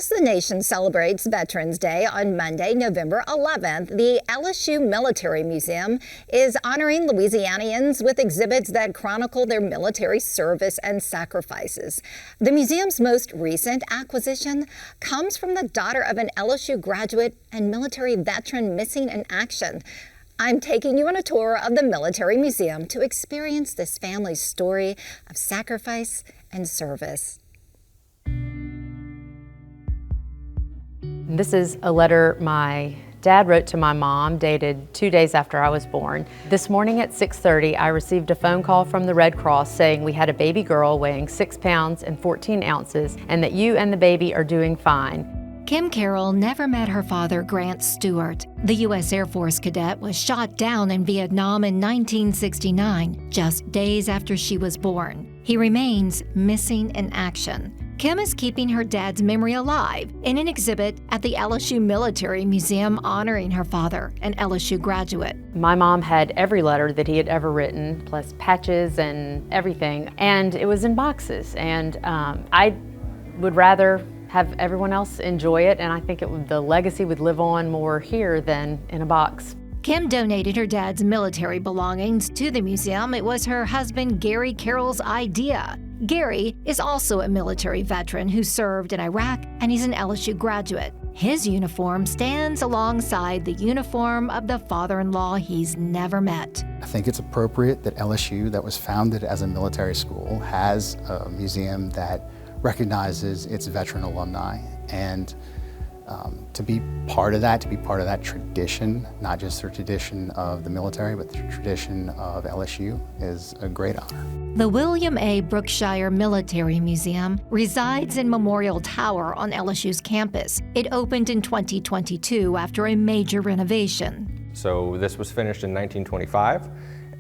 As the nation celebrates Veterans Day on Monday, November 11th, the LSU Military Museum is honoring Louisianians with exhibits that chronicle their military service and sacrifices. The museum's most recent acquisition comes from the daughter of an LSU graduate and military veteran missing in action. I'm taking you on a tour of the Military Museum to experience this family's story of sacrifice and service. This is a letter my dad wrote to my mom, dated 2 days after I was born. This morning at 6:30, I received a phone call from the Red Cross saying we had a baby girl weighing 6 pounds and 14 ounces and that you and the baby are doing fine. Kim Carroll never met her father, Grant Stewart. The U.S. Air Force cadet was shot down in Vietnam in 1969, just days after she was born. He remains missing in action. Kim is keeping her dad's memory alive in an exhibit at the LSU Military Museum honoring her father, an LSU graduate. My mom had every letter that he had ever written, plus patches and everything, and it was in boxes. And I would rather have everyone else enjoy it, and I think the legacy would live on more here than in a box. Kim donated her dad's military belongings to the museum. It was her husband Gary Carroll's idea. Gary is also a military veteran who served in Iraq, and he's an LSU graduate. His uniform stands alongside the uniform of the father-in-law he's never met. I think it's appropriate that LSU, that was founded as a military school, has a museum that recognizes its veteran alumni, and to be part of that tradition, not just the tradition of the military, but the tradition of LSU, is a great honor. The William A. Brookshire Military Museum resides in Memorial Tower on LSU's campus. It opened in 2022 after a major renovation. So this was finished in 1925,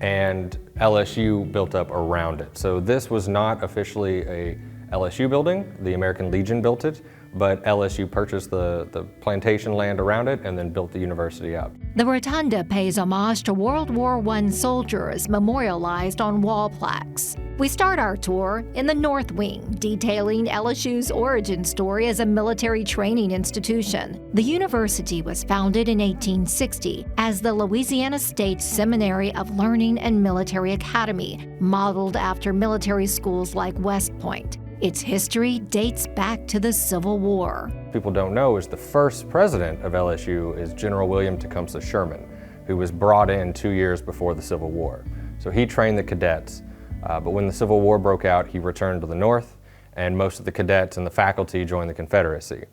and LSU built up around it. So this was not officially a LSU building. The American Legion built it, but LSU purchased the plantation land around it and then built the university up. The rotunda pays homage to World War I soldiers memorialized on wall plaques. We start our tour in the North Wing, detailing LSU's origin story as a military training institution. The university was founded in 1860 as the Louisiana State Seminary of Learning and Military Academy, modeled after military schools like West Point. Its history dates back to the Civil War. People don't know is the first president of LSU is General William Tecumseh Sherman, who was brought in 2 years before the Civil War. So he trained the cadets, but when the Civil War broke out, he returned to the North, and most of the cadets and the faculty joined the Confederacy.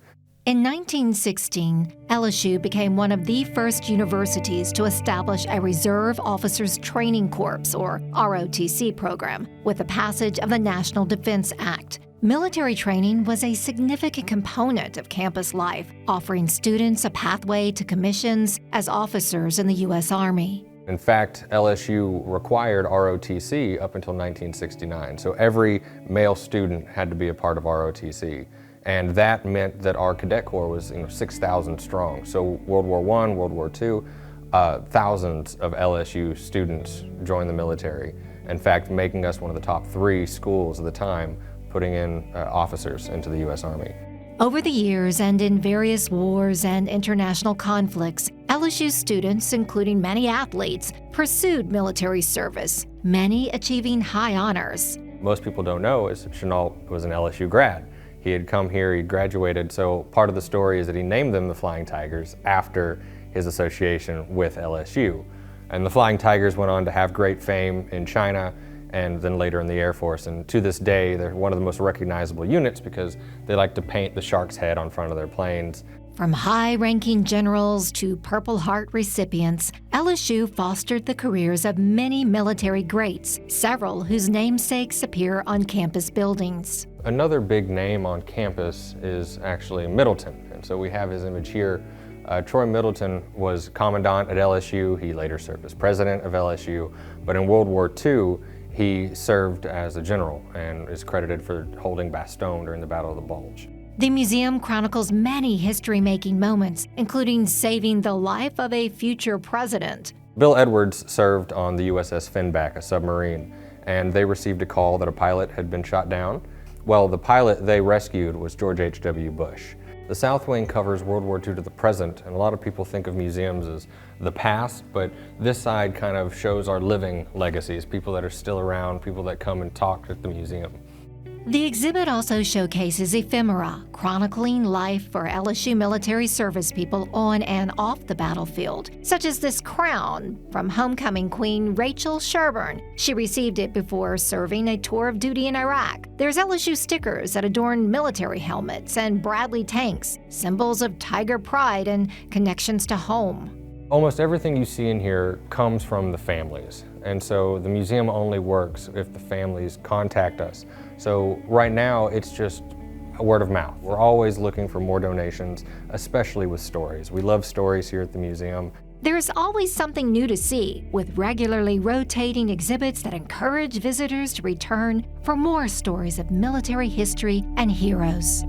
In 1916, LSU became one of the first universities to establish a Reserve Officers Training Corps, or ROTC program, with the passage of the National Defense Act. Military training was a significant component of campus life, offering students a pathway to commissions as officers in the U.S. Army. In fact, LSU required ROTC up until 1969, so every male student had to be a part of ROTC. And that meant that our cadet corps was 6,000 strong. So World War I, World War II, thousands of LSU students joined the military. In fact, making us one of the top 3 schools at the time, putting in officers into the U.S. Army. Over the years and in various wars and international conflicts, LSU students, including many athletes, pursued military service, many achieving high honors. Most people don't know is Chenault was an LSU grad. He had come here, he graduated, so part of the story is that he named them the Flying Tigers after his association with LSU. And the Flying Tigers went on to have great fame in China and then later in the Air Force. And to this day, they're one of the most recognizable units because they like to paint the shark's head on front of their planes. From high-ranking generals to Purple Heart recipients, LSU fostered the careers of many military greats, several whose namesakes appear on campus buildings. Another big name on campus is actually Middleton, and so we have his image here. Troy Middleton was commandant at LSU. He later served as president of LSU, but in World War II, he served as a general and is credited for holding Bastogne during the Battle of the Bulge. The museum chronicles many history-making moments, including saving the life of a future president. Bill Edwards served on the USS Finback, a submarine, and they received a call that a pilot had been shot down. Well, the pilot they rescued was George H.W. Bush. The South Wing covers World War II to the present, and a lot of people think of museums as the past, but this side kind of shows our living legacies, people that are still around, people that come and talk at the museum. The exhibit also showcases ephemera, chronicling life for LSU military service people on and off the battlefield, such as this crown from homecoming queen Rachel Sherburne. She received it before serving a tour of duty in Iraq. There's LSU stickers that adorn military helmets and Bradley tanks, symbols of Tiger pride and connections to home. Almost everything you see in here comes from the families, and so the museum only works if the families contact us. So right now it's just a word of mouth. We're always looking for more donations, especially with stories. We love stories here at the museum. There's always something new to see, with regularly rotating exhibits that encourage visitors to return for more stories of military history and heroes.